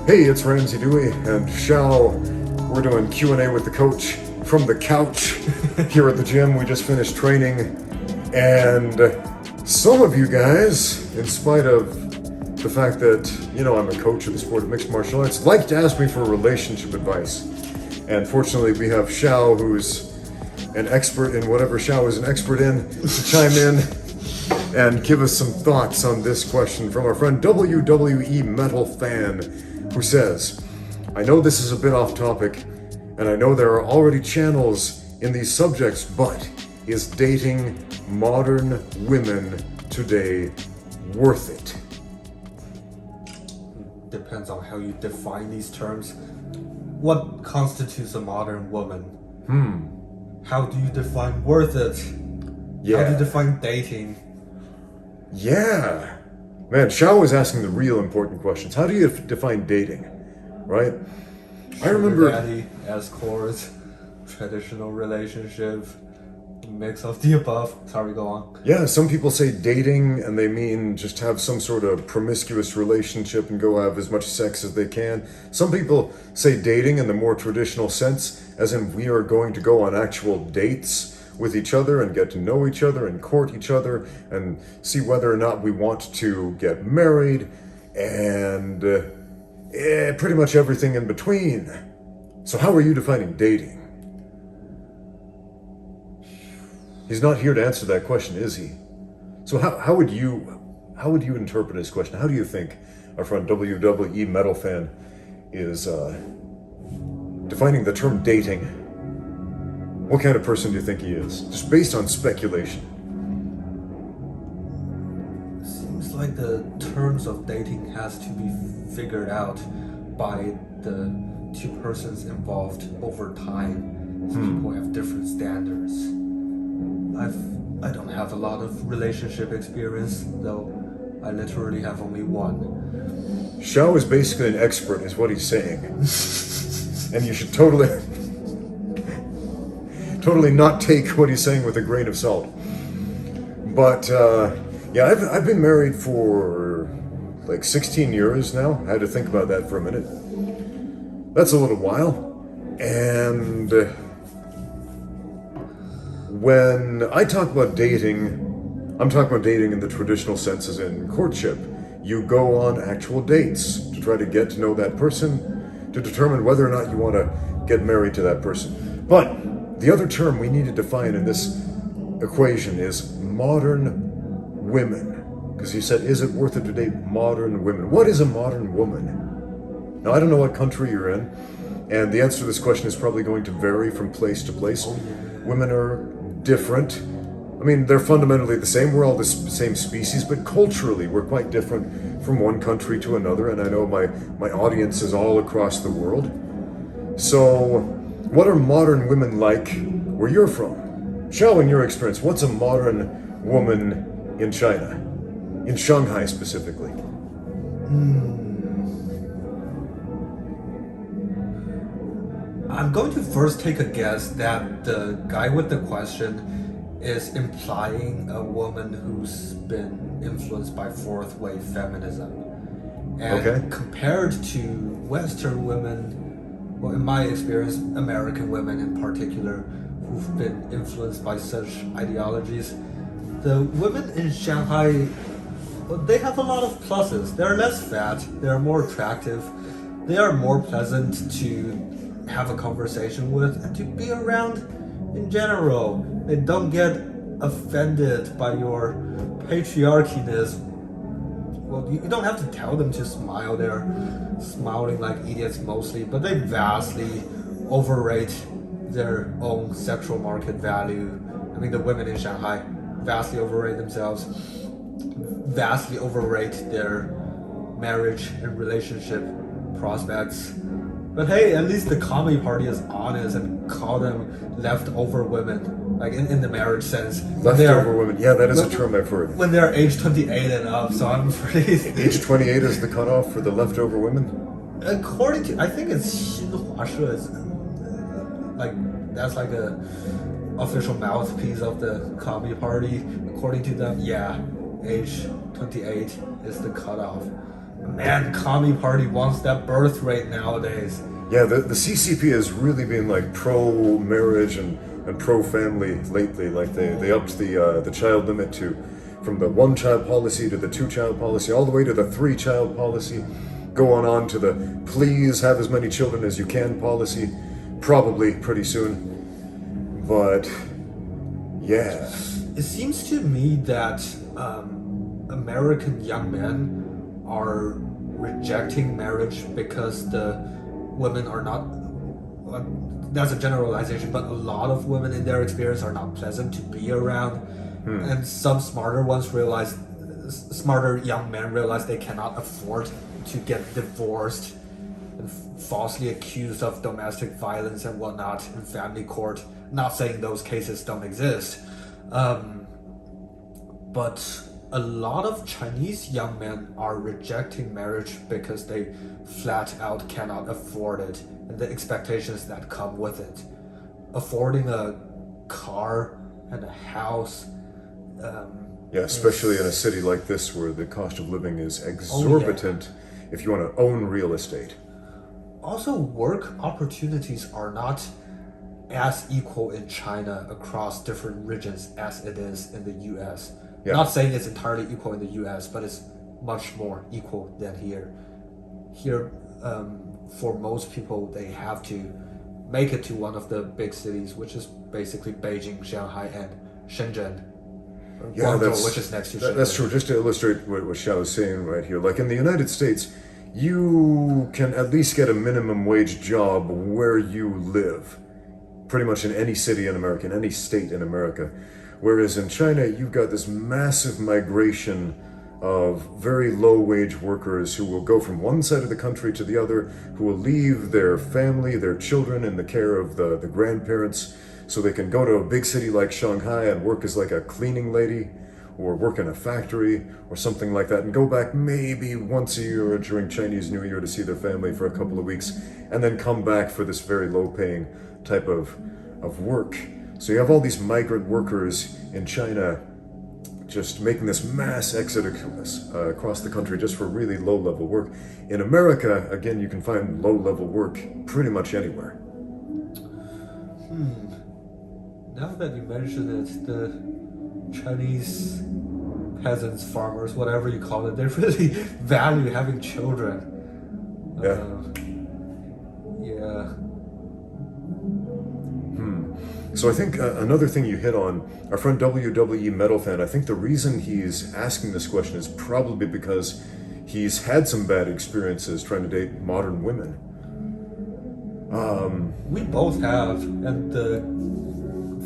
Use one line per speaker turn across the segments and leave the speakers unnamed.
Hey, it's Ramsey Dewey and Xiao. We're doing Q&A with the coach from the couch here at the gym. We just finished training, and some of you guys, in spite of the fact that, I'm a coach of the sport of mixed martial arts, like to ask me for relationship advice. And fortunately, we have Xiao, who's an expert in whatever Xiao is an expert in, to chime in and give us some thoughts on this question from our friend WWE Metal Fan, who says, I know this is a bit off topic, and I know there are already channels in these subjects, but is dating modern women today worth it?
Depends on how you define these terms. What constitutes a modern woman? How do you define worth it? How do you define dating?
Yeah. Man, Xiao was asking the real important questions. How do you define dating? Right? I remember...
Daddy, escort, traditional relationship, mix of the above. Sorry, go on.
Yeah, some people say dating and they mean just have some sort of promiscuous relationship and go have as much sex as they can. Some people say dating in the more traditional sense, as in we are going to go on actual dates with each other and get to know each other and court each other and see whether or not we want to get married and pretty much everything in between. So how are you defining dating? He's not here to answer that question, is he? So how would you interpret his question? How do you think our friend WWE Metal Fan is defining the term dating? What kind of person do you think he is? Just based on speculation.
Seems like the terms of dating has to be figured out by the two persons involved over time. People have different standards. I don't have a lot of relationship experience, though I literally have only one.
Xiao is basically an expert, is what he's saying. And you should totally not take what he's saying with a grain of salt. But I've been married for like 16 years now. I had to think about that for a minute. That's a little while. And when I talk about dating, I'm talking about dating in the traditional sense as in courtship. You go on actual dates to try to get to know that person, to determine whether or not you want to get married to that person. But the other term we need to define in this equation is modern women. Because you said, is it worth it to date modern women? What is a modern woman? Now, I don't know what country you're in, and the answer to this question is probably going to vary from place to place. Women are different. I mean, they're fundamentally the same. We're all the same species, but culturally, we're quite different from one country to another, and I know my audience is all across the world. So, what are modern women like where you're from? Xiao, in your experience, what's a modern woman in China? In Shanghai specifically?
I'm going to first take a guess that the guy with the question is implying a woman who's been influenced by fourth wave feminism. And compared to Western women, well, in my experience, American women in particular, who've been influenced by such ideologies, the women in Shanghai, well, they have a lot of pluses. They're less fat, they're more attractive, they are more pleasant to have a conversation with and to be around in general. They don't get offended by your patriarchiness. Well, you don't have to tell them to smile. They're smiling like idiots mostly, but they vastly overrate their own sexual market value. I mean, the women in Shanghai vastly overrate themselves, vastly overrate their marriage and relationship prospects. But hey, at least the Communist Party is honest and call them leftover women, like in the marriage sense.
Leftover women, yeah, that is a term I've heard.
When they're age 28 and up, so I'm pretty...
Age 28 is the cutoff for the leftover women?
According to, I think it's Xinhua She, like, that's like a official mouthpiece of the Communist Party. According to them, yeah, age 28 is the cutoff. Man, commie party wants that birth rate nowadays.
Yeah, the CCP has really been like pro-marriage and pro-family lately. Like they upped the child limit to from the 1-child policy to the 2-child policy, all the way to the 3-child policy, going on to the please have as many children as you can policy, probably pretty soon. But yeah,
It seems to me that American young men are rejecting marriage because the women are not. That's a generalization, but a lot of women in their experience are not pleasant to be around. And some smarter young men realize they cannot afford to get divorced and falsely accused of domestic violence and whatnot in family court. Not saying those cases don't exist, but a lot of Chinese young men are rejecting marriage because they flat out cannot afford it and the expectations that come with it. Affording a car and a house.
yeah, especially in a city like this where the cost of living is exorbitant. If you want to own real estate.
Also, work opportunities are not as equal in China across different regions as it is in the US.
Yeah.
Not saying it's entirely equal in the US, but it's much more equal than here. Here, for most people, they have to make it to one of the big cities, which is basically Beijing, Shanghai, and Shenzhen.
Yeah,
Guangzhou, which is next to Shenzhen.
that's true. Just to illustrate what Xiao is saying right here, like in the United States, you can at least get a minimum wage job where you live, pretty much in any city in America, in any state in America. Whereas in China, you've got this massive migration of very low-wage workers who will go from one side of the country to the other, who will leave their family, their children in the care of the grandparents, so they can go to a big city like Shanghai and work as like a cleaning lady, or work in a factory, or something like that, and go back maybe once a year during Chinese New Year to see their family for a couple of weeks, and then come back for this very low-paying type of work. So you have all these migrant workers in China just making this mass exodus across the country just for really low-level work. In America, again, you can find low-level work pretty much anywhere.
Now that you mention it, the Chinese peasants, farmers, whatever you call it, they really value having children.
Yeah.
Yeah.
So I think another thing you hit on, our friend WWE Metal Fan, I think the reason he's asking this question is probably because he's had some bad experiences trying to date modern women.
We both have, and the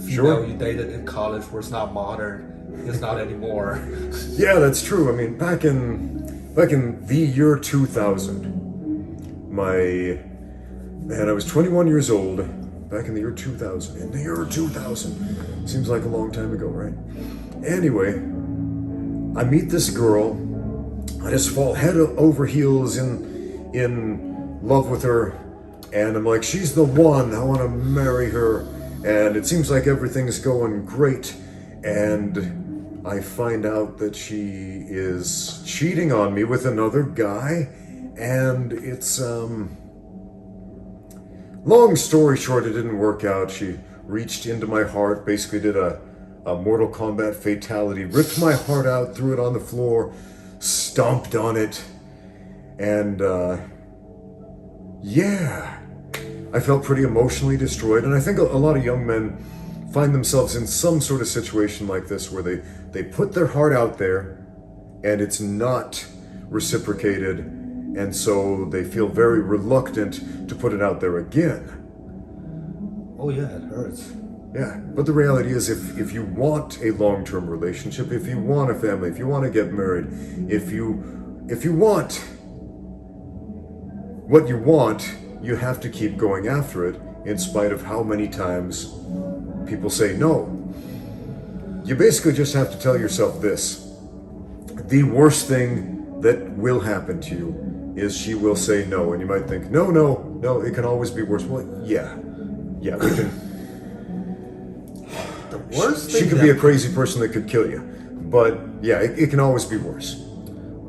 female you dated in college was not modern. It's not anymore.
Yeah, that's true. I mean, back in the year 2000, I was 21 years old. Back in the year 2000. In the year 2000. Seems like a long time ago, right? Anyway, I meet this girl. I just fall head over heels in love with her. And I'm like, she's the one. I want to marry her. And it seems like everything's going great. And I find out that she is cheating on me with another guy. And it's, long story short, it didn't work out. She reached into my heart, basically did a Mortal Kombat fatality, ripped my heart out, threw it on the floor, stomped on it, and yeah, I felt pretty emotionally destroyed. And I think a lot of young men find themselves in some sort of situation like this where they put their heart out there and it's not reciprocated. And so they feel very reluctant to put it out there again.
Oh yeah, it hurts.
Yeah, but the reality is if you want a long-term relationship, if you want a family, if you want to get married, if you want what you want, you have to keep going after it in spite of how many times people say no. You basically just have to tell yourself this. The worst thing that will happen to you is she will say no, and you might think, no, it can always be worse. Well, yeah, we can.
The worst thing
she could be a crazy person that could kill you, but yeah, it can always be worse.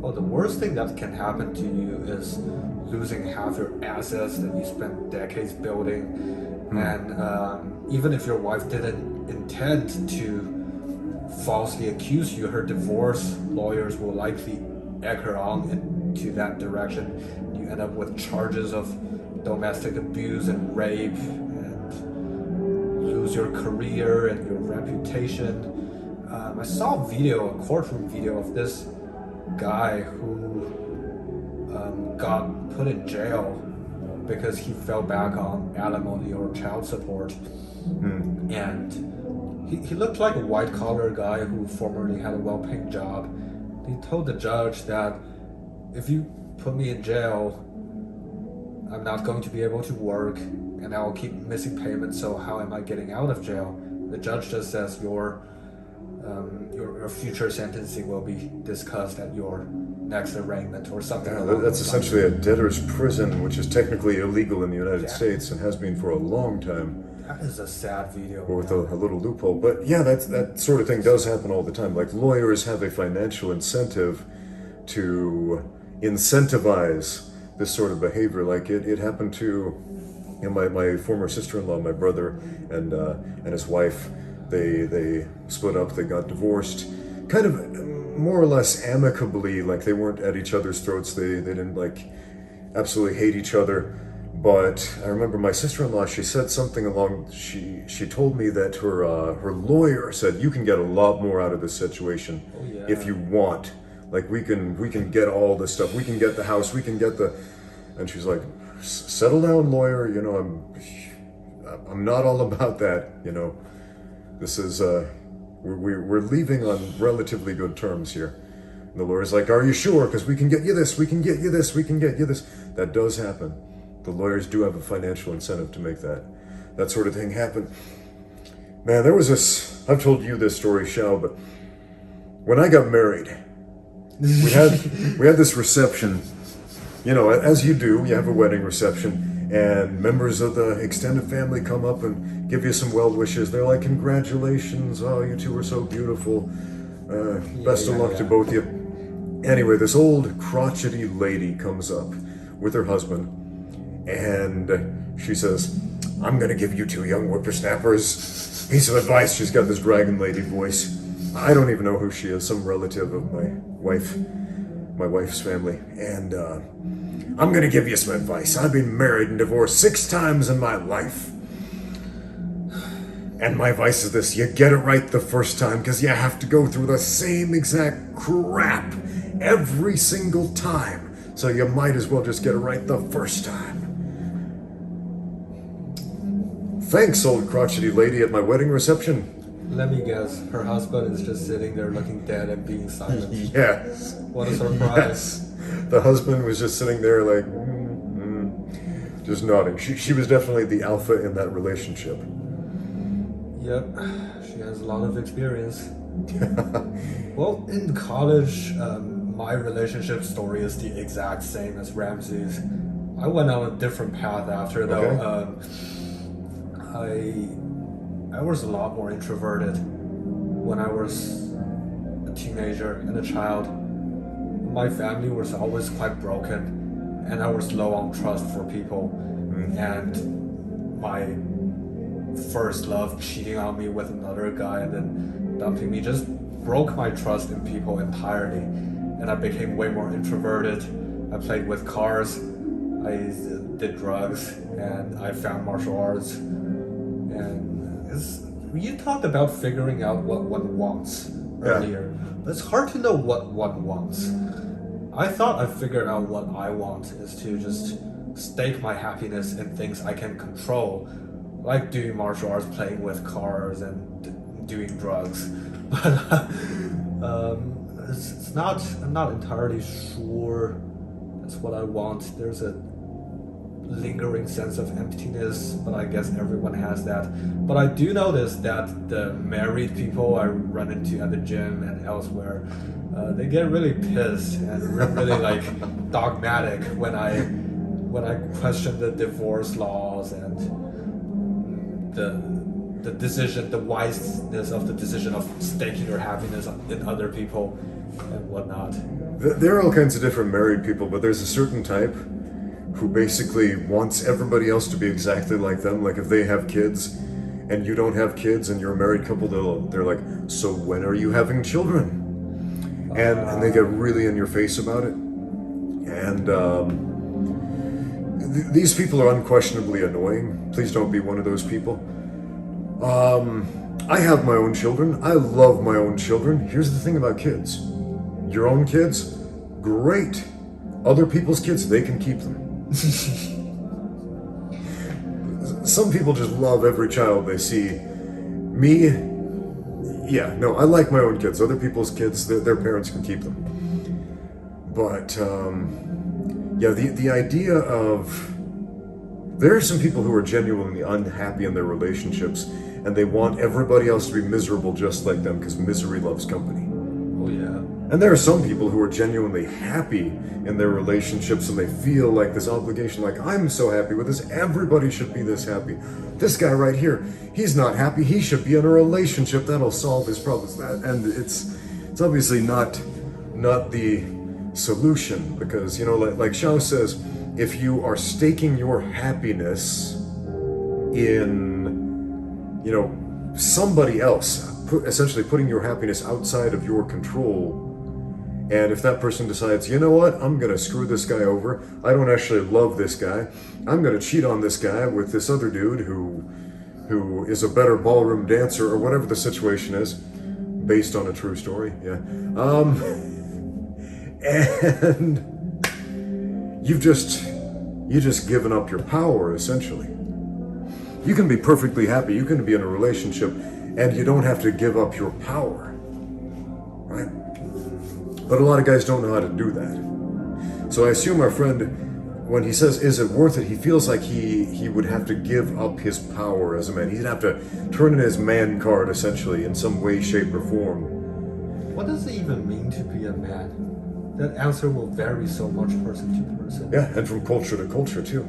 Well, the worst thing that can happen to you is losing half your assets that you spent decades building. And even if your wife didn't intend to falsely accuse you, her divorce lawyers will likely egg her on into that direction. You end up with charges of domestic abuse and rape, and lose your career and your reputation. I saw a courtroom video of this guy who got put in jail because he fell back on alimony or child support. And he looked like a white-collar guy who formerly had a well-paying job. He told the judge that if you put me in jail, I'm not going to be able to work and I'll keep missing payments, so how am I getting out of jail? The judge just says your future sentencing will be discussed at your next arraignment or something.
Yeah, that's essentially a debtor's prison, which is technically illegal in the United States and has been for a long time.
That is a sad video.
Or with a little loophole. But yeah, that sort of thing does happen all the time. Like, lawyers have a financial incentive to incentivize this sort of behavior. Like, it happened to my former sister-in-law, my brother, and his wife. They split up, they got divorced, kind of more or less amicably. Like, they weren't at each other's throats, they didn't like absolutely hate each other. But I remember my sister-in-law, she said something along, she told me that her lawyer said, you can get a lot more out of this situation if you want. Like, we can get all this stuff, we can get the house, we can get the... And she's like, settle down, lawyer, I'm not all about that, This is, we're leaving on relatively good terms here. And the lawyer's like, are you sure? Because we can get you this, we can get you this, we can get you this. That does happen. The lawyers do have a financial incentive to make that sort of thing happen. Man, there was this, I've told you this story, Xiao, but when I got married, we had this reception. As you do, you have a wedding reception, and members of the extended family come up and give you some well wishes. They're like, congratulations, oh, you two are so beautiful. Best of luck to both of you. Anyway, this old crotchety lady comes up with her husband, and she says, I'm gonna give you two young whippersnappers piece of advice. She's got this dragon lady voice. I don't even know who she is, some relative of my wife's family. And I'm gonna give you some advice. I've been married and divorced 6 times in my life. And my advice is this: you get it right the first time, because you have to go through the same exact crap every single time. So you might as well just get it right the first time. Thanks, old crotchety lady at my wedding reception.
Let me guess, her husband is just sitting there looking dead and being silent.
Yes.
What a surprise.
Yes. The husband was just sitting there like, just nodding. She was definitely the alpha in that relationship.
Yep, she has a lot of experience. Well, in college, my relationship story is the exact same as Ramsey's. I went on a different path after, though.
Okay.
I was a lot more introverted when I was a teenager and a child. My family was always quite broken, and I was low on trust for people. And my first love cheating on me with another guy and then dumping me just broke my trust in people entirely. And I became way more introverted. I played with cars, I did drugs, and I found martial arts. And you talked about figuring out what one wants earlier. It's hard to know what one wants. I thought I figured out what I want is to just stake my happiness in things I can control, like doing martial arts, playing with cars, and doing drugs. But I'm not entirely sure that's what I want. There's a lingering sense of emptiness, but I guess everyone has that. But I do notice that the married people I run into at the gym and elsewhere, they get really pissed and really like dogmatic when I question the divorce laws and the wiseness of the decision of staking your happiness in other people. and whatnot.
There are all kinds of different married people, but there's a certain type who basically wants everybody else to be exactly like them. Like if they have kids and you don't have kids and you're a married couple, they're like, so when are you having children? And they get really in your face about it. And these people are unquestionably annoying. Please don't be one of those people. I have my own children. I love my own children. Here's the thing about kids. Your own kids, great. Other people's kids, they can keep them. Some people just love every child they see. Me, yeah, no, I like my own kids. Other people's kids, their parents can keep them. But, yeah, the idea of... There are some people who are genuinely unhappy in their relationships, and they want everybody else to be miserable just like them, because misery loves company.
Oh, yeah.
And there are some people who are genuinely happy in their relationships, and they feel like this obligation, like, I'm so happy with this, everybody should be this happy. This guy right here, he's not happy, he should be in a relationship, that'll solve his problems. And it's obviously not the solution, because, you know, like Xiao says, if you are staking your happiness in, you know, somebody else, essentially putting your happiness outside of your control, and if that person decides, you know what, I'm gonna screw this guy over, I don't actually love this guy, I'm gonna cheat on this guy with this other dude who is a better ballroom dancer, or whatever the situation is, based on a true story, yeah. And you've just given up your power, essentially. You can be perfectly happy, you can be in a relationship, and you don't have to give up your power, right? But a lot of guys don't know how to do that. So I assume our friend, when he says, is it worth it, he feels like he would have to give up his power as a man. He'd have to turn in his man card, essentially, in some way, shape, or form.
What does it even mean to be a man? That answer will vary so much person to person.
Yeah, and from culture to culture, too.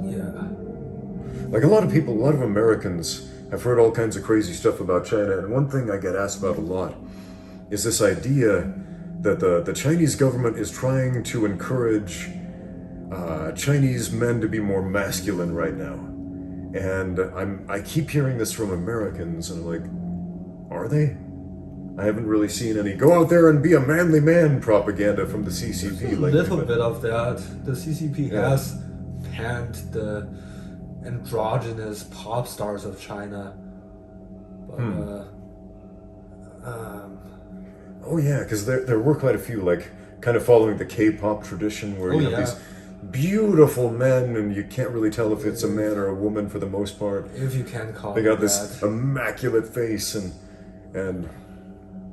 Yeah.
Like a lot of Americans have heard all kinds of crazy stuff about China, and one thing I get asked about a lot is this idea that the Chinese government is trying to encourage Chinese men to be more masculine right now. And I keep hearing this from Americans, and I'm like, are they? I haven't really seen any go out there and be a manly man propaganda from the CCP.
A little bit of that. The CCP has panned the androgynous pop stars of China. But,
oh yeah, because there were quite a few, like, kind of following the K-pop tradition, where you have these beautiful men, and you can't really tell if it's a man or a woman for the most part.
If you can call
they
it
got this immaculate face, and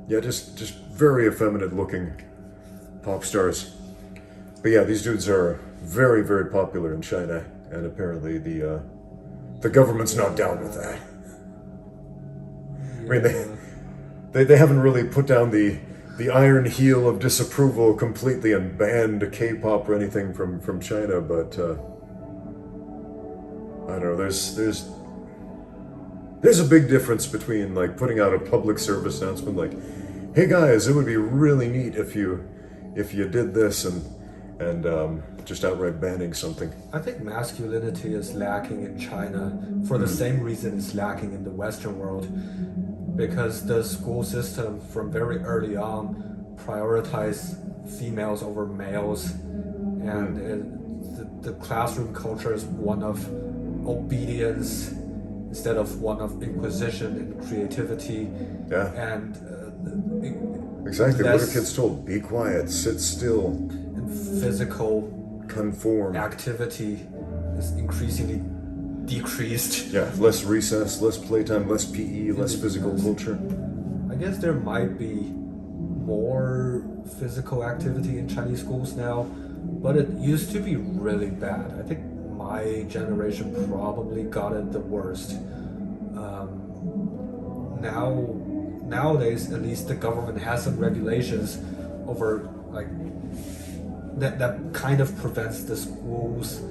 yeah, just very effeminate looking pop stars. But yeah, these dudes are very, very popular in China, and apparently the government's not down with that. I mean, they haven't really put down the iron heel of disapproval completely and banned K-pop or anything from China, but I don't know. There's a big difference between, like, putting out a public service announcement like, hey guys, it would be really neat if you did this, and just outright banning something.
I think masculinity is lacking in China for the same reason it's lacking in the Western world, because the school system from very early on prioritized females over males, and the classroom culture is one of obedience instead of one of inquisition and creativity.
Yeah.
And
exactly. What are kids told? Be quiet, sit still.
And physical
conform.
Activity is increasingly decreased.
Yeah, less recess, less playtime, less PE, less physical culture.
I guess there might be more physical activity in Chinese schools now, but it used to be really bad. I think my generation probably got it the worst. Nowadays, at least, the government has some regulations over, like, that kind of prevents the schools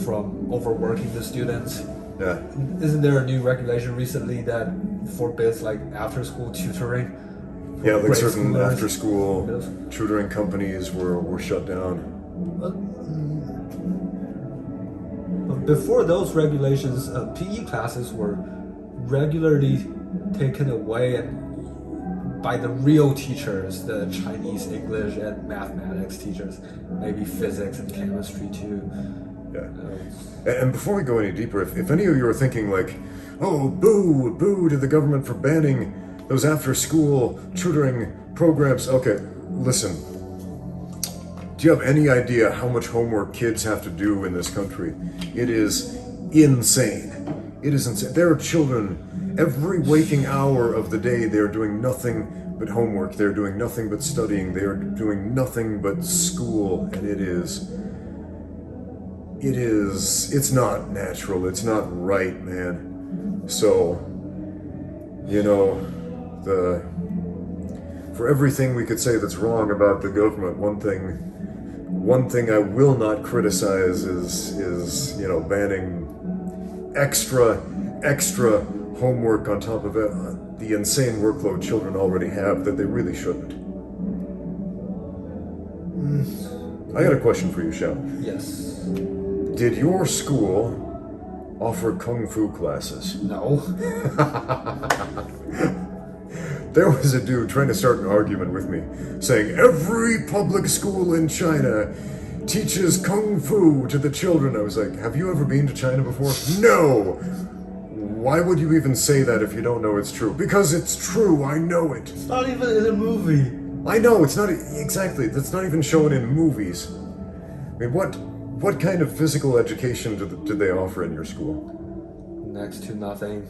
from overworking the students.
Yeah.
Isn't there a new regulation recently that forbids, like, after-school tutoring?
Yeah, like
grade
certain
schoolers.
after-school tutoring companies were shut down.
But before those regulations, PE classes were regularly taken away by the real teachers, the Chinese, English, and mathematics teachers, maybe physics and chemistry too.
Yeah. And before we go any deeper, if any of you are thinking like, oh, boo to the government for banning those after-school tutoring programs, okay, listen. Do you have any idea how much homework kids have to do in this country? It is insane. It is insane. There are children, every waking hour of the day, they're doing nothing but homework. They're doing nothing but studying. They are doing nothing but school. And it's not natural. It's not right, man. So, for everything we could say that's wrong about the government, one thing I will not criticize is banning extra homework on top of it, the insane workload children already have that they really shouldn't. I got a question for you, Xiao.
Yes.
Did your school offer kung fu classes?
No.
There was a dude trying to start an argument with me, saying every public school in China teaches kung fu to the children. I was like, have you ever been to China before? No! Why would you even say that if you don't know it's true? Because it's true, I know it.
It's not even in a movie.
I know, it's not, exactly, that's not even shown in movies. I mean, what kind of physical education do they offer in your school?
Next to nothing.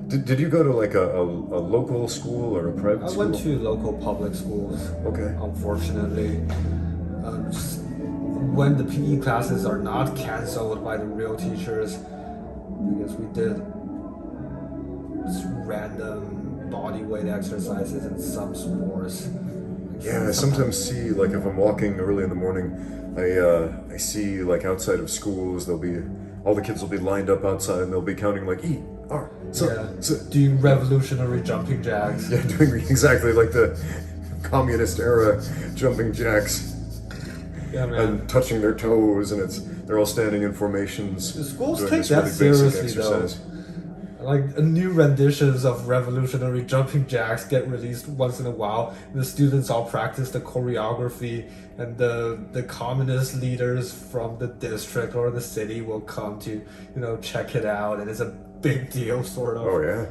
Did you go to like a local school or a private school?
I went to local public schools.
Okay.
Unfortunately, when the PE classes are not cancelled by the real teachers, because we did random body weight exercises in some sports.
Yeah, I sometimes see, like, if I'm walking early in the morning, I see, like, outside of schools, all the kids will be lined up outside and they'll be counting, like,
doing revolutionary jumping jacks.
Yeah, doing exactly like the communist era jumping jacks.
Yeah, man.
And touching their toes, and they're all standing in formations.
The schools
doing
take
this
that
really basic
seriously, though.
exercise.
Like, new renditions of revolutionary jumping jacks get released once in a while. The students all practice the choreography, and the communist leaders from the district or the city will come to, check it out, and it's a big deal, sort of.
Oh, yeah?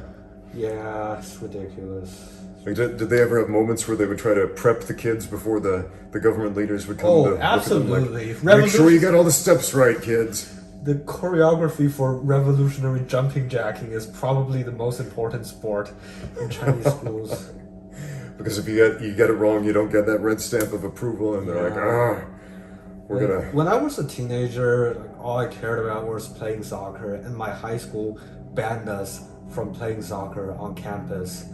Yeah, it's ridiculous.
Like, did they ever have moments where they would try to prep the kids before the government leaders would come to look at them?
Absolutely.
Like, make sure you get all the steps right, kids.
The choreography for revolutionary jumping jacking is probably the most important sport in Chinese schools.
Because if you get it wrong, you don't get that red stamp of approval, and they're like, we're gonna...
When I was a teenager, all I cared about was playing soccer, and my high school banned us from playing soccer on campus.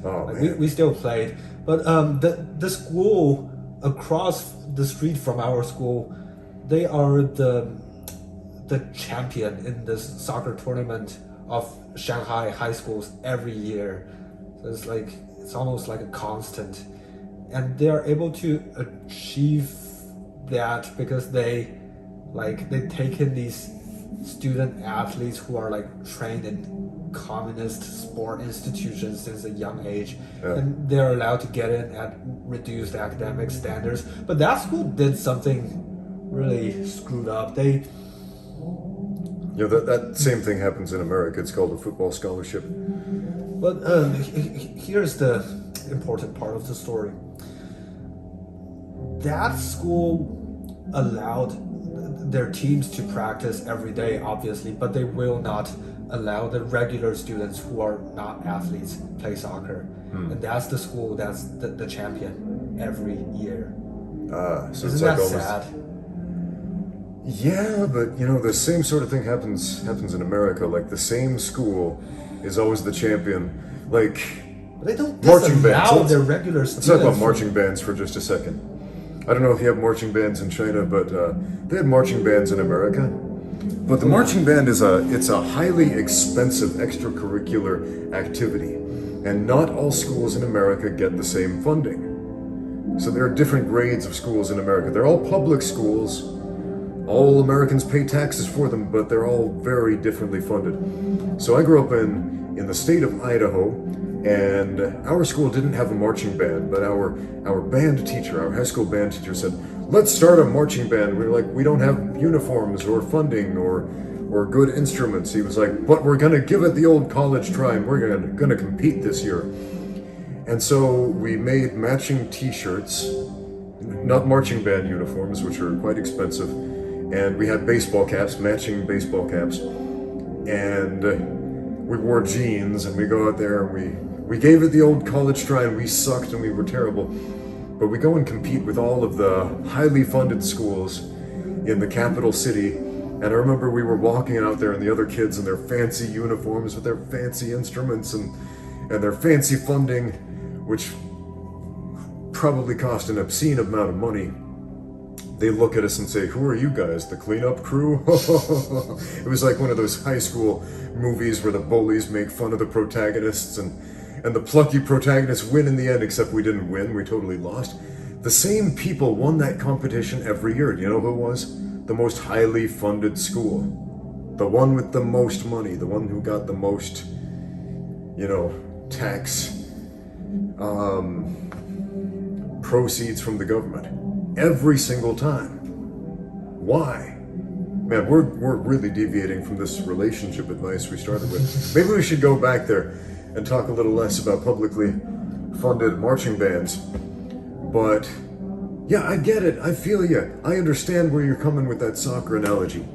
We still played, but the school across the street from our school, they are the champion in this soccer tournament of Shanghai high schools every year. So it's almost like a constant, and they are able to achieve that because they take in these student athletes who are trained in communist sport institutions since a young age, and they're allowed to get in at reduced academic standards. But that school did something really screwed up.
That same thing happens in America. It's called a football scholarship.
But here's the important part of the story. That school allowed their teams to practice every day, obviously, but they will not allow the regular students who are not athletes play soccer. And that's the school that's the champion every year.
So
Isn't that sad?
Yeah, but the same sort of thing happens in America. Like, the same school is always the champion. Like,
They don't
marching
disallow
bands.
their regular
Let's
students.
talk about marching bands for just a second. I don't know if you have marching bands in China, but they had marching bands in America. But the marching band it's a highly expensive extracurricular activity. And not all schools in America get the same funding. So there are different grades of schools in America. They're all public schools. All Americans pay taxes for them, but they're all very differently funded. So I grew up in the state of Idaho, and our school didn't have a marching band, but our band teacher, our high school band teacher said, let's start a marching band. We were like, we don't have uniforms or funding or good instruments. He was like, but we're gonna give it the old college try, and we're gonna compete this year. And so we made matching t-shirts, not marching band uniforms, which are quite expensive, and we had baseball caps, matching baseball caps, and we wore jeans, and we go out there and we gave it the old college try, and we sucked and we were terrible. But we go and compete with all of the highly funded schools in the capital city. And I remember we were walking out there and the other kids in their fancy uniforms with their fancy instruments and their fancy funding, which probably cost an obscene amount of money. They look at us and say, who are you guys, the cleanup crew? It was like one of those high school movies where the bullies make fun of the protagonists and the plucky protagonists win in the end, except we didn't win, we totally lost. The same people won that competition every year. Do you know who it was? The most highly funded school. The one with the most money, the one who got the most, tax proceeds from the government. Every single time. Why? Man, we're really deviating from this relationship advice we started with. Maybe we should go back there and talk a little less about publicly funded marching bands. But yeah, I get it. I feel you. I understand where you're coming with that soccer analogy.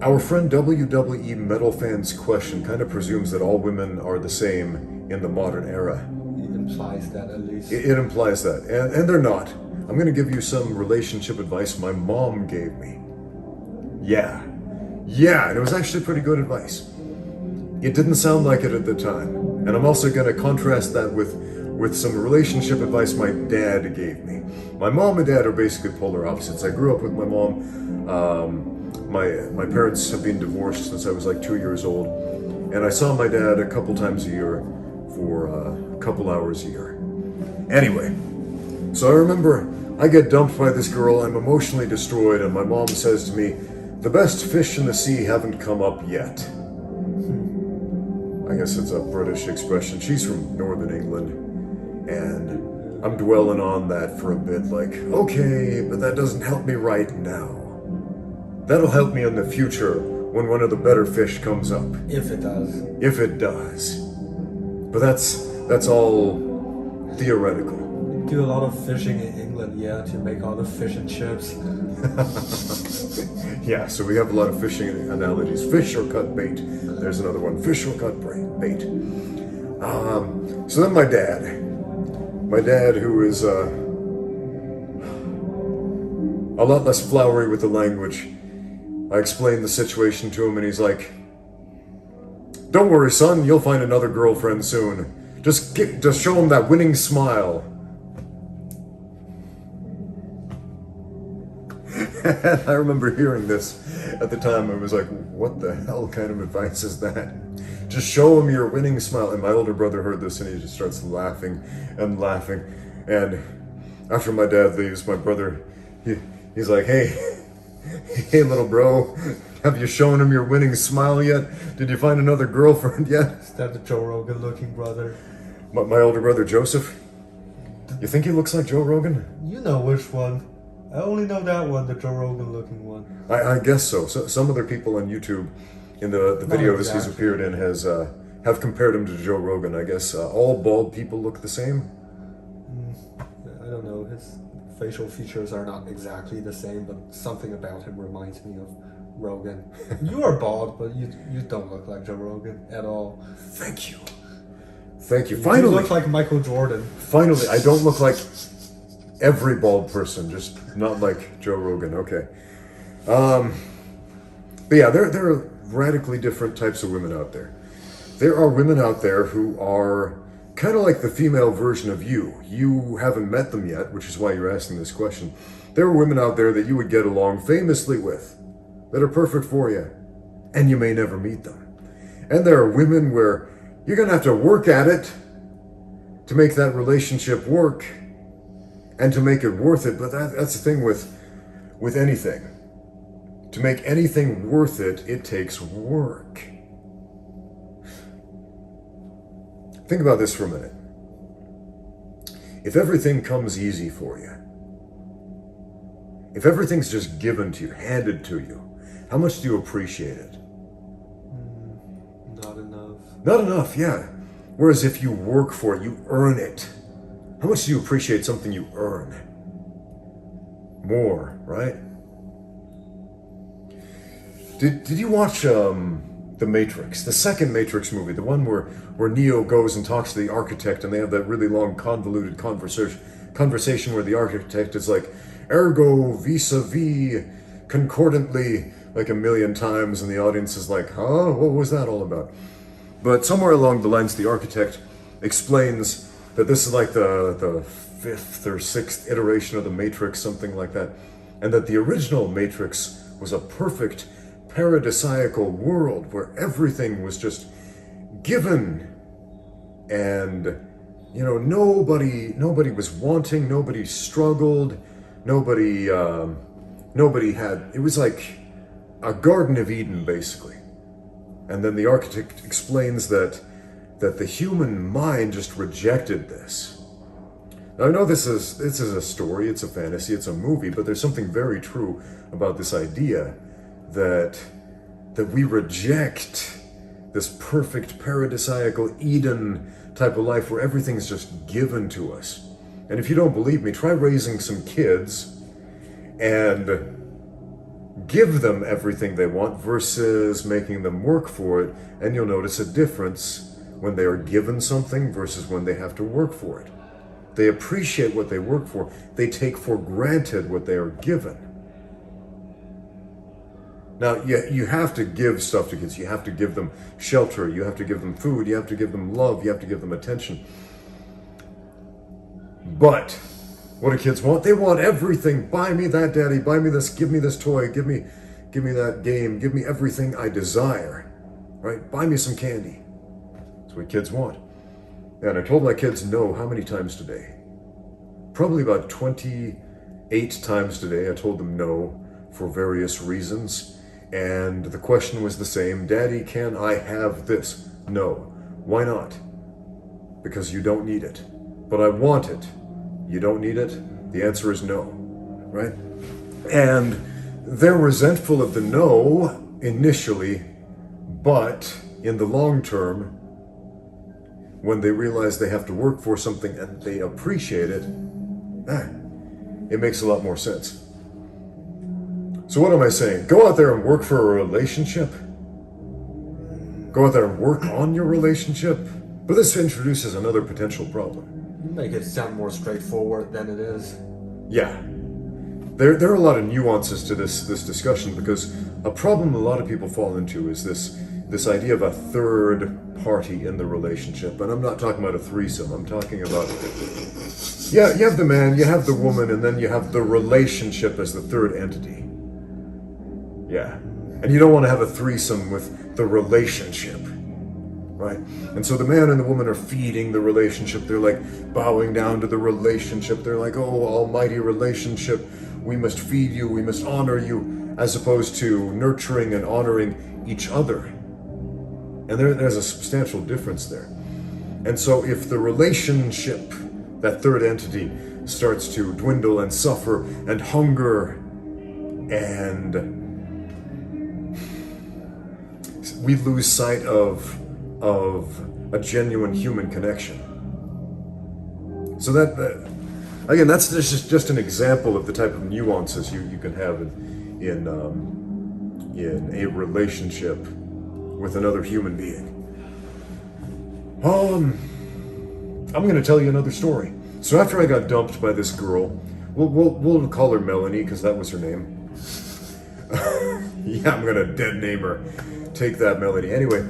Our friend WWE Metal Fan's question kind of presumes that all women are the same in the modern era.
It implies that, at least.
It implies that, and they're not. I'm going to give you some relationship advice my mom gave me. Yeah, and it was actually pretty good advice. It didn't sound like it at the time, and I'm also going to contrast that with some relationship advice my dad gave me. My mom and dad are basically polar opposites. I grew up with my mom. My parents have been divorced since I was like 2 years old, and I saw my dad a couple times a year for a couple hours a year. Anyway, so I remember I get dumped by this girl, I'm emotionally destroyed, and my mom says to me, the best fish in the sea haven't come up yet. I guess it's a British expression. She's from Northern England, and I'm dwelling on that for a bit, like, okay, but that doesn't help me right now. That'll help me in the future when one of the better fish comes up.
If it does.
If it does. But that's all theoretical.
Do a lot of fishing in England, yeah, to make all the fish and chips.
Yeah, so we have a lot of fishing analogies. Fish or cut bait. There's another one. Fish or cut bait. So then my dad, who is a lot less flowery with the language, I explained the situation to him, and he's like, don't worry, son, you'll find another girlfriend soon. Just show him that winning smile. I remember hearing this at the time. I was like, what the hell kind of advice is that? Just show him your winning smile. And my older brother heard this and he just starts laughing and laughing. And after my dad leaves, my brother, he's like, hey little bro, have you shown him your winning smile yet? Did you find another girlfriend yet?
Is that the Joe Rogan looking brother?
My older brother Joseph? You think he looks like Joe Rogan?
You know which one. I only know that one, the Joe Rogan looking one.
I guess so. Some other people on YouTube, in the videos he's appeared in, have compared him to Joe Rogan. I guess all bald people look the same.
I don't know. His facial features are not exactly the same, but something about him reminds me of Rogan. You are bald, but you don't look like Joe Rogan at all.
Thank you. Finally,
you look like Michael Jordan.
Finally, I don't look like every bald person, just not like Joe Rogan. Okay. But yeah, there are radically different types of women out there. There are women out there who are kind of like the female version of you. You haven't met them yet, which is why you're asking this question. There are women out there that you would get along famously with, that are perfect for you, and you may never meet them. And there are women where you're going to have to work at it to make that relationship work and to make it worth it. But that's the thing with anything. To make anything worth it, it takes work. Think about this for a minute. If everything comes easy for you, if everything's just given to you, handed to you, how much do you appreciate it?
Not enough.
Not enough, yeah. Whereas if you work for it, you earn it. How much do you appreciate something you earn? More, right? Did you watch The Matrix, the second Matrix movie, the one where Neo goes and talks to the architect and they have that really long convoluted conversation where the architect is like, ergo, vis-a-vis, concordantly, like a million times, and the audience is like, huh? What was that all about? But somewhere along the lines, the architect explains that this is like the fifth or sixth iteration of the Matrix, something like that, and that the original Matrix was a perfect paradisiacal world where everything was just given, and nobody was wanting, nobody struggled, nobody had, it was like a Garden of Eden basically. And then the architect explains that the human mind just rejected this. Now I know this is a story, it's a fantasy, it's a movie, but there's something very true about this idea that we reject this perfect paradisiacal Eden type of life where everything's just given to us. And if you don't believe me, try raising some kids and give them everything they want versus making them work for it, and you'll notice a difference when they are given something versus when they have to work for it. They appreciate what they work for. They take for granted what they are given. Now, you have to give stuff to kids. You have to give them shelter. You have to give them food. You have to give them love. You have to give them attention. But what do kids want? They want everything. Buy me that, Daddy. Buy me this. Give me this toy. Give me that game. Give me everything I desire. Right? Buy me some candy. That's what kids want. And I told my kids no how many times today? Probably about 28 times today. I told them no for various reasons. And the question was the same. Daddy, can I have this? No. Why not? Because you don't need it. But I want it. You don't need it? The answer is no. Right? And they're resentful of the no initially, but in the long term, when they realize they have to work for something and they appreciate it, it makes a lot more sense. So what am I saying? Go out there and work for a relationship. Go out there and work on your relationship. But this introduces another potential problem.
You make it sound more straightforward than it is.
Yeah. There are a lot of nuances to this discussion, because a problem a lot of people fall into is this idea of a third party in the relationship. And I'm not talking about a threesome. I'm talking about, yeah, you have the man, you have the woman, and then you have the relationship as the third entity. Yeah. And you don't want to have a threesome with the relationship, right? And so the man and the woman are feeding the relationship. They're like bowing down to the relationship. They're like, oh, almighty relationship, we must feed you, we must honor you, as opposed to nurturing and honoring each other. And there's a substantial difference there. And so if the relationship, that third entity, starts to dwindle and suffer and hunger, and we lose sight of a genuine human connection. So that again, that's just an example of the type of nuances you can have in a relationship with another human being. I'm going to tell you another story. So after I got dumped by this girl, we'll call her Melanie because that was her name. Yeah, I'm going to dead name her. Take that, Melanie. Anyway,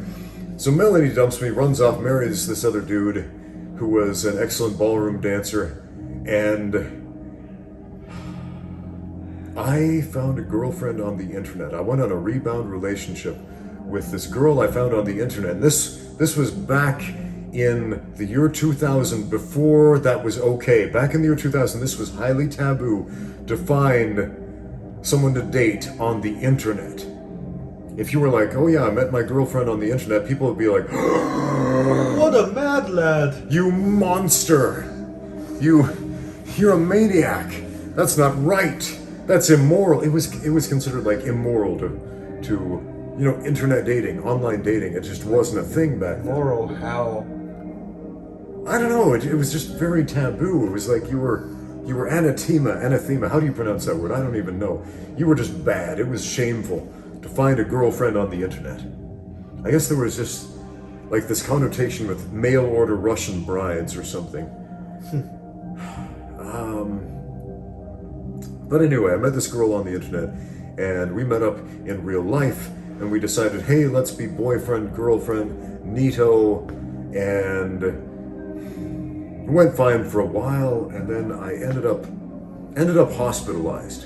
so Melanie dumps me, runs off, marries this other dude who was an excellent ballroom dancer, and I found a girlfriend on the internet. I went on a rebound relationship with this girl I found on the internet. And this was back in the year 2000, before that was okay. Back in the year 2000, this was highly taboo to find someone to date on the internet. If you were like, oh yeah, I met my girlfriend on the internet, people would be like,
What a mad lad!
you monster! You're a maniac! That's not right! That's immoral. It was considered like immoral to internet dating, online dating. It just wasn't a thing back then.
Moral how?
I don't know, it was just very taboo. It was like you were anathema. How do you pronounce that word? I don't even know. You were just bad. It was shameful to find a girlfriend on the internet. I guess there was just like this connotation with mail order Russian brides or something. But anyway, I met this girl on the internet and we met up in real life and we decided, hey, let's be boyfriend, girlfriend, neato, and it went fine for a while, and then I ended up hospitalized.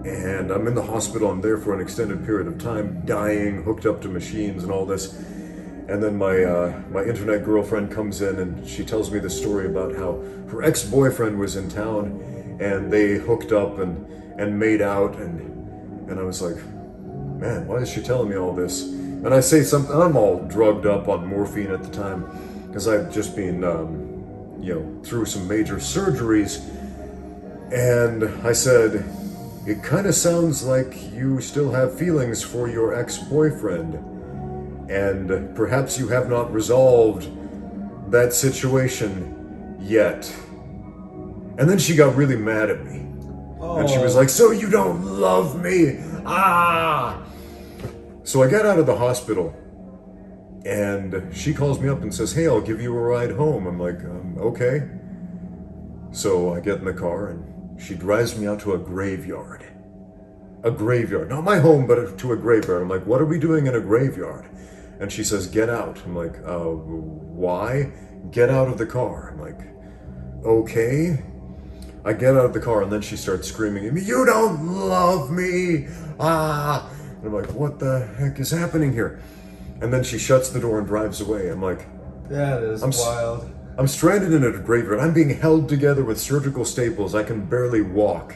And I'm in the hospital, I'm there for an extended period of time, dying, hooked up to machines and all this. And then my internet girlfriend comes in and she tells me the story about how her ex-boyfriend was in town and they hooked up and made out, and I was like, man, why is she telling me all this? And I say something, I'm all drugged up on morphine at the time, because I've just been, through some major surgeries. And I said, it kind of sounds like you still have feelings for your ex-boyfriend, and perhaps you have not resolved that situation yet. And then she got really mad at me. Oh. And she was like, so you don't love me? Ah! So I got out of the hospital, and she calls me up and says, hey, I'll give you a ride home. I'm like, okay. So I get in the car, and she drives me out to a graveyard. A graveyard. Not my home, but to a graveyard. I'm like, what are we doing in a graveyard? And she says, get out. I'm like, why? Get out of the car. I'm like, okay. I get out of the car, and then she starts screaming at me, you don't love me! Ah! And I'm like, what the heck is happening here? And then she shuts the door and drives away. I'm like,
that is wild.
I'm stranded in a graveyard. I'm being held together with surgical staples. I can barely walk.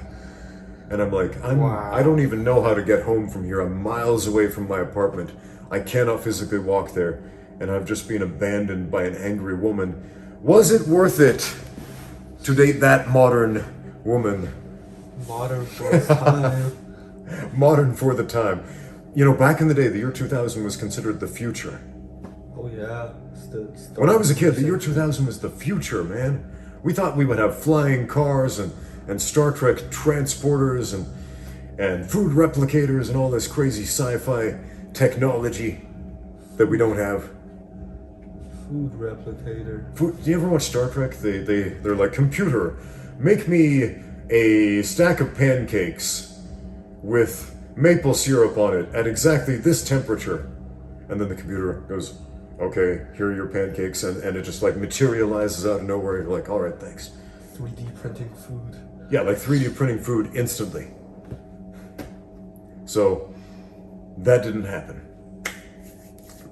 And I'm like, I don't even know how to get home from here. I'm miles away from my apartment. I cannot physically walk there. And I've just been abandoned by an angry woman. Was it worth it to date that modern woman?
Modern for the time.
Modern for the time. Back in the day, the year 2000 was considered the future.
Oh yeah.
When I was a kid, the year 2000 was the future, man. We thought we would have flying cars and Star Trek transporters and food replicators and all this crazy sci-fi technology that we don't have.
Food replicator.
Do you ever watch Star Trek? They're like, computer, make me a stack of pancakes with maple syrup on it at exactly this temperature. And then the computer goes, okay, here are your pancakes, and it just like materializes out of nowhere. You're like, all right, thanks.
3D printing food.
Yeah, like 3D printing food instantly. So that didn't happen.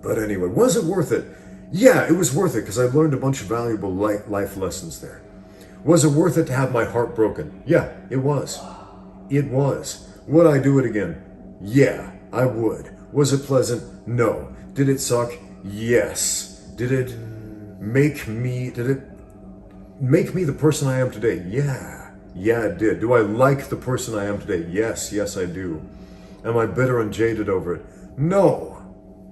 But anyway, was it worth it? Yeah, it was worth it, because I learned a bunch of valuable life lessons there. Was it worth it to have my heart broken? Yeah, it was. It was. Would I do it again? Yeah, I would. Was it pleasant? No. Did it suck? Yes. Did it make me the person I am today? Yeah. Yeah, it did. Do I like the person I am today? Yes, I do. Am I bitter and jaded over it? No.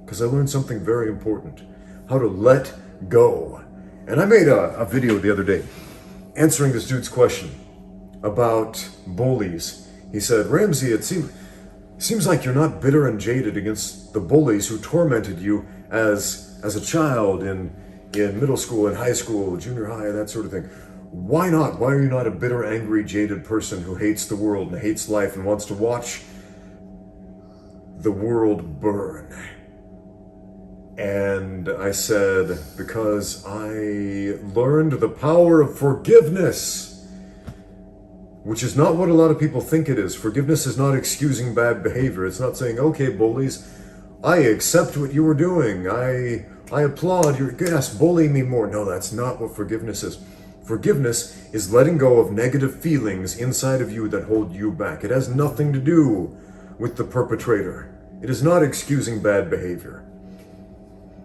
Because I learned something very important. How to let go. And I made a video the other day answering this dude's question about bullies. He said, Ramsey, it seems like you're not bitter and jaded against the bullies who tormented you as a child in middle school and high school, junior high, that sort of thing. Why not? Why are you not a bitter, angry, jaded person who hates the world and hates life and wants to watch the world burn? And I said, because I learned the power of forgiveness. Which is not what a lot of people think it is. Forgiveness is not excusing bad behavior. It's not saying, okay, bullies, I accept what you were doing. I applaud your, yes, bully me more. No, that's not what forgiveness is. Forgiveness is letting go of negative feelings inside of you that hold you back. It has nothing to do with the perpetrator. It is not excusing bad behavior.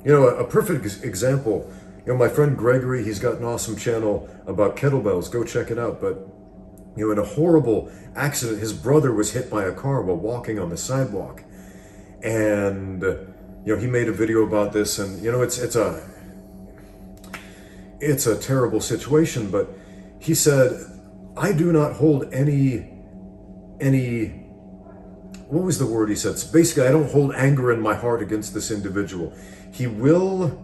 You know, a perfect example, you know, my friend Gregory, he's got an awesome channel about kettlebells. Go check it out. But, you know, in a horrible accident, his brother was hit by a car while walking on the sidewalk. And, you know, he made a video about this, and, you know, it's a terrible situation, but he said, I do not hold any, what was the word he said? So basically, I don't hold anger in my heart against this individual. He will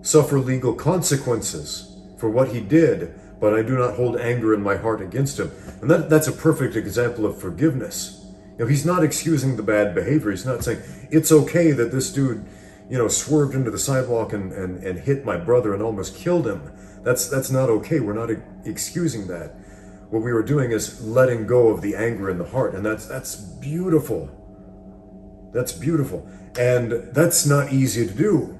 suffer legal consequences for what he did, but I do not hold anger in my heart against him. And that's a perfect example of forgiveness. You know, he's not excusing the bad behavior. He's not saying, it's okay that this dude, you know, swerved into the sidewalk and hit my brother and almost killed him. That's not okay. We're not excusing that. What we were doing is letting go of the anger in the heart, and that's beautiful. That's beautiful. And that's not easy to do.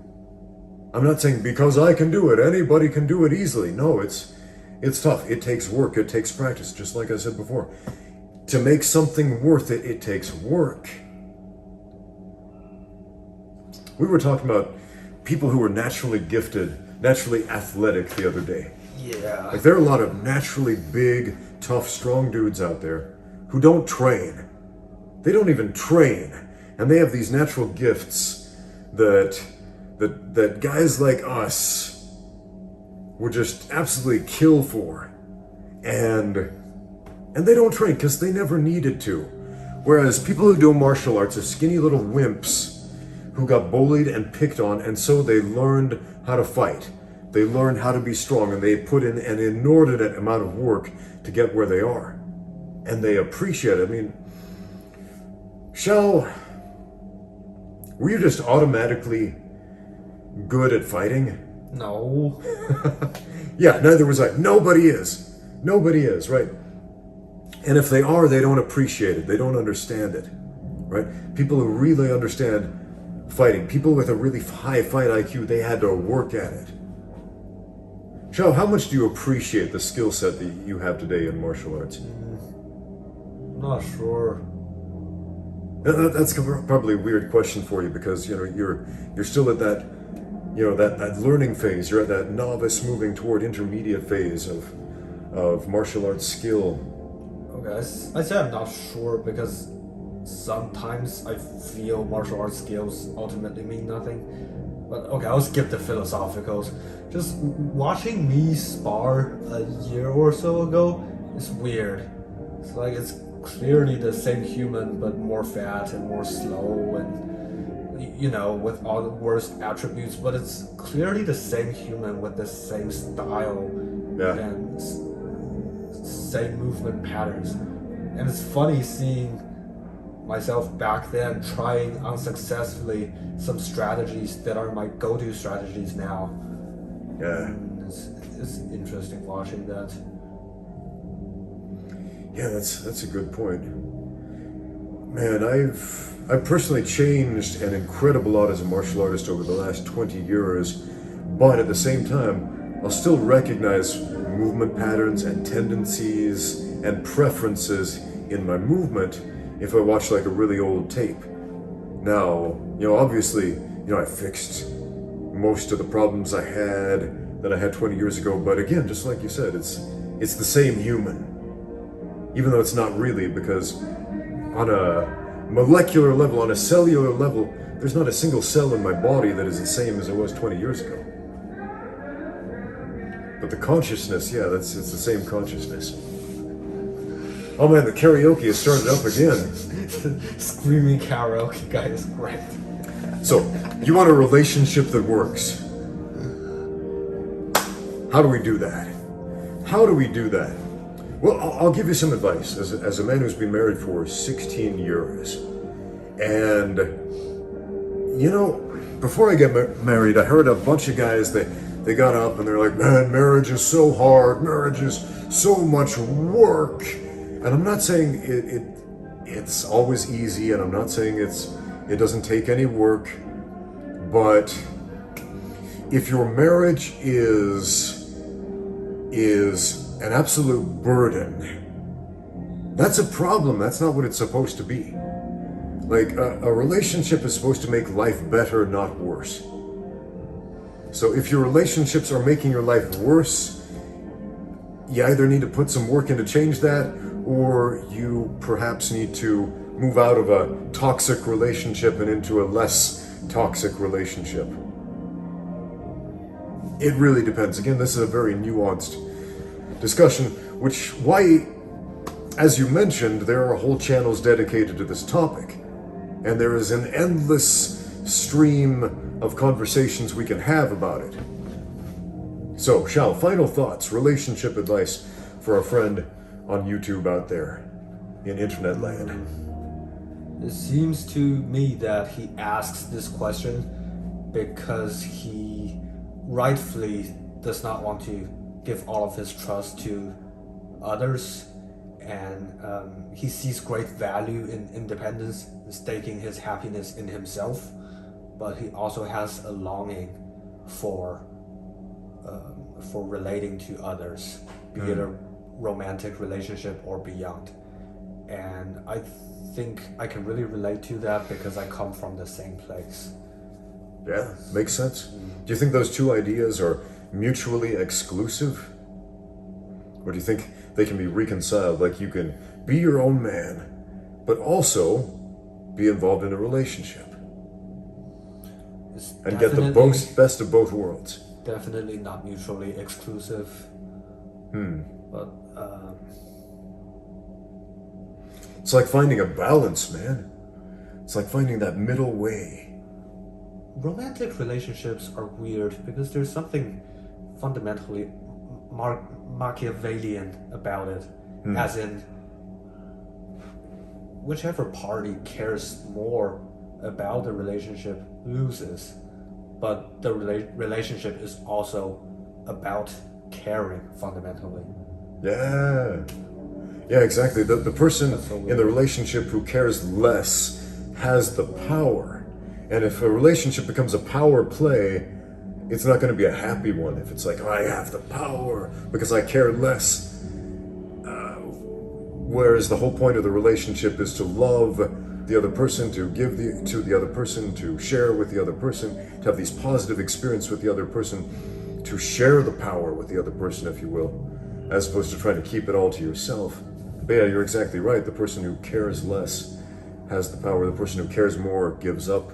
I'm not saying because I can do it, anybody can do it easily. No, it's tough. It takes work. It takes practice, just like I said before. To make something worth it, it takes work. We were talking about people who are naturally gifted, naturally athletic the other day.
Yeah.
Like, there are a lot of naturally big, tough, strong dudes out there who don't train. They don't even train. And they have these natural gifts that guys like us would just absolutely kill for. And they don't train because they never needed to. Whereas people who do martial arts are skinny little wimps who got bullied and picked on, and so they learned how to fight. They learned how to be strong, and they put in an inordinate amount of work to get where they are. And they appreciate it. I mean, Xiao, were you just automatically good at fighting?
No.
Yeah, neither was I. Nobody is. Nobody is, right? And if they are, they don't appreciate it. They don't understand it, right? People who really understand fighting, people with a really high fight IQ, they had to work at it. Xiao, how much do you appreciate the skill set that you have today in martial arts?
Not sure.
That's probably a weird question for you because, you know, you're still at that, you know, that learning phase. You're at that novice moving toward intermediate phase of martial arts skill.
Okay, I say I'm not sure because sometimes I feel martial arts skills ultimately mean nothing. But okay, I'll skip the philosophicals. Just watching me spar a year or so ago is weird. It's like it's clearly the same human but more fat and more slow and, you know, with all the worst attributes, but it's clearly the same human with the same style and same movement patterns. And it's funny seeing myself back then trying unsuccessfully some strategies that are my go-to strategies now.
Yeah.
And it's interesting watching that.
Yeah, that's a good point. Man, I've personally changed an incredible lot as a martial artist over the last 20 years, but at the same time, I'll still recognize movement patterns and tendencies and preferences in my movement if I watch like a really old tape. Now, you know, obviously, you know, I fixed most of the problems I had 20 years ago, but again, just like you said, it's the same human. Even though it's not really, because on a molecular level, on a cellular level, there's not a single cell in my body that is the same as it was 20 years ago. But the consciousness, yeah, it's the same consciousness. Oh man, the karaoke has started up again.
Screaming karaoke guy is great.
So, you want a relationship that works. How do we do that? How do we do that? Well, I'll give you some advice as a man who's been married for 16 years. And, you know, before I get married, I heard a bunch of guys that they got up and they're like, man, marriage is so hard. Marriage is so much work. And I'm not saying it's always easy, and I'm not saying it's It doesn't take any work. But if your marriage is an absolute burden, that's a problem. That's not what it's supposed to be. Like, a relationship is supposed to make life better, not worse. So if your relationships are making your life worse, you either need to put some work in to change that, or you perhaps need to move out of a toxic relationship and into a less toxic relationship. It really depends. Again, this is a very nuanced discussion, why, as you mentioned, there are whole channels dedicated to this topic. And there is an endless stream of conversations we can have about it. So, Xiao, final thoughts, relationship advice for a friend on YouTube out there in internet land.
It seems to me that he asks this question because he rightfully does not want to give all of his trust to others, and he sees great value in independence, staking his happiness in himself, but he also has a longing for relating to others, be it a romantic relationship or beyond. And I think I can really relate to that because I come from the same place.
Yeah, makes sense. Do you think those two ideas are mutually exclusive? Or do you think they can be reconciled? Like, you can be your own man, but also be involved in a relationship and get the best of both worlds.
Definitely not mutually exclusive. But
it's like finding a balance, man. It's like finding that middle way.
Romantic relationships are weird because there's something fundamentally Machiavellian about it, as in whichever party cares more about the relationship loses, but the relationship is also about caring fundamentally.
Yeah, exactly. The person in the relationship who cares less has the power, and if a relationship becomes a power play, it's not going to be a happy one. If it's like, I have the power because I care less. Whereas the whole point of the relationship is to love the other person, to give to the other person, to share with the other person, to have these positive experiences with the other person, to share the power with the other person, if you will, as opposed to trying to keep it all to yourself. But yeah, you're exactly right. The person who cares less has the power. The person who cares more gives up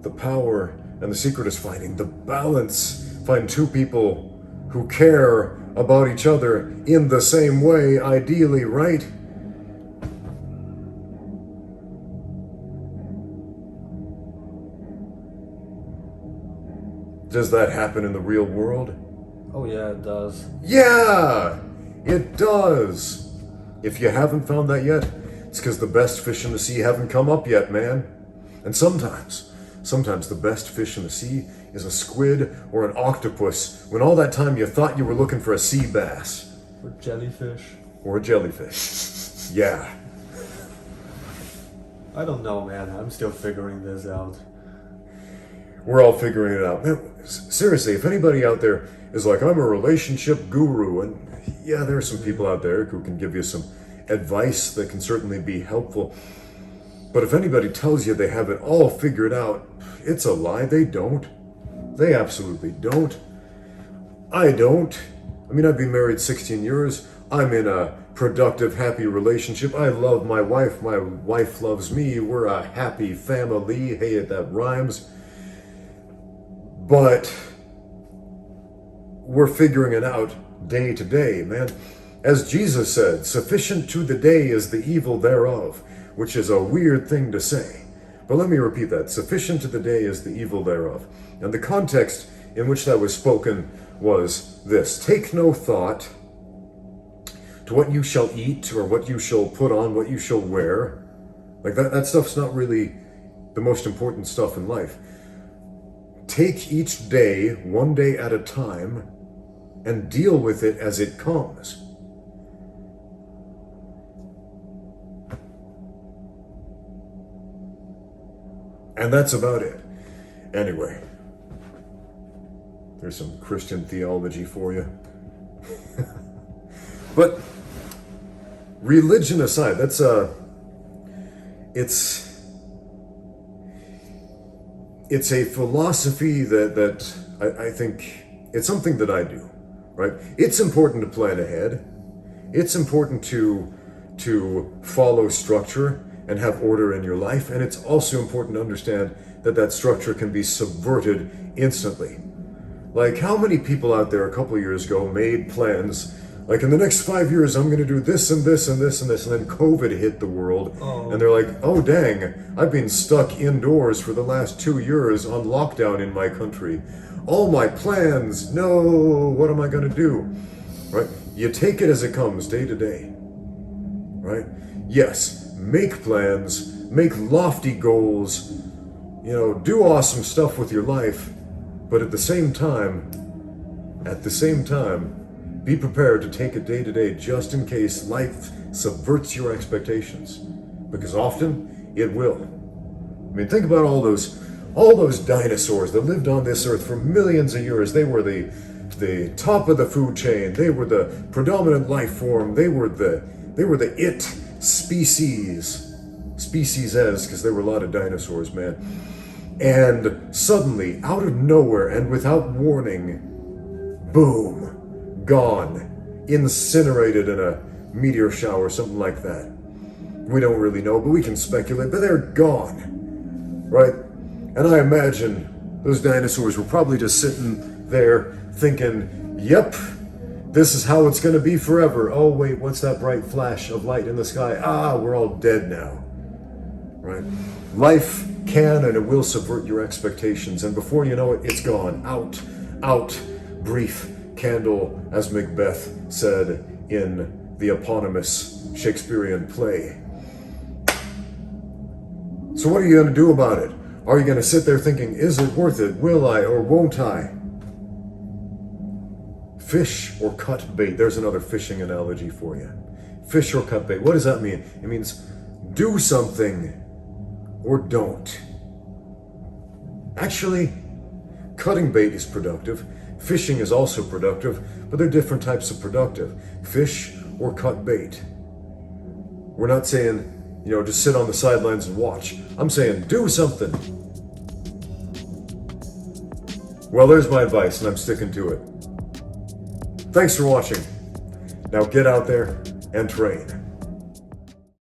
the power. And the secret is finding the balance. Find two people who care about each other in the same way, ideally, right? Does that happen in the real world?
Oh yeah, it does.
Yeah, it does. If you haven't found that yet, it's because the best fish in the sea haven't come up yet, man. And sometimes the best fish in the sea is a squid or an octopus, when all that time you thought you were looking for a sea bass.
Or jellyfish.
Or a jellyfish. Yeah.
I don't know, man. I'm still figuring this out.
We're all figuring it out. Man, seriously, if anybody out there is like, I'm a relationship guru, and yeah, there are some people out there who can give you some advice that can certainly be helpful. But if anybody tells you they have it all figured out, it's a lie. They don't. They absolutely don't. I don't. I mean, I've been married 16 years. I'm in a productive, happy relationship. I love my wife. My wife loves me. We're a happy family. Hey, that rhymes. But we're figuring it out day to day, man. As Jesus said, sufficient to the day is the evil thereof, which is a weird thing to say. But let me repeat that. Sufficient to the day is the evil thereof. And the context in which that was spoken was this: take no thought to what you shall eat, or what you shall put on, what you shall wear. Like that stuff's not really the most important stuff in life. Take each day, one day at a time, and deal with it as it comes. And that's about it. Anyway, there's some Christian theology for you. But religion aside, that's it's a philosophy that I think it's something that I do, right? It's important to plan ahead. It's important to follow structure and have order in your life, and it's also important to understand that structure can be subverted instantly. Like, how many people out there a couple of years ago made plans, like, in the next 5 years I'm going to do this and this and this and this, and then COVID hit the world, and they're like, oh dang, I've been stuck indoors for the last 2 years on lockdown in my country. All my plans, no, what am I going to do? Right? You take it as it comes, day to day. Right? Yes, make plans, make lofty goals, do awesome stuff with your life, but at the same time, be prepared to take it day to day just in case life subverts your expectations, because often it will. I mean, think about all those dinosaurs that lived on this earth for millions of years. They were the top of the food chain. They were the predominant life form. They were the it species, because there were a lot of dinosaurs, man. And suddenly, out of nowhere and without warning, boom, gone, incinerated in a meteor shower, something like that. We don't really know, but we can speculate, but they're gone, right? And I imagine those dinosaurs were probably just sitting there thinking, yep, this is how it's going to be forever. Oh, wait, what's that bright flash of light in the sky? Ah, we're all dead now, right? Life can and it will subvert your expectations, and before you know it, it's gone. Out, brief candle, as Macbeth said in the eponymous Shakespearean play. So what are you going to do about it? Are you going to sit there thinking, is it worth it? Will I or won't I? Fish or cut bait. There's another fishing analogy for you. Fish or cut bait. What does that mean? It means do something or don't. Actually, cutting bait is productive. Fishing is also productive, but there are different types of productive. Fish or cut bait. We're not saying, just sit on the sidelines and watch. I'm saying do something. Well, there's my advice, and I'm sticking to it. Thanks for watching. Now get out there and train.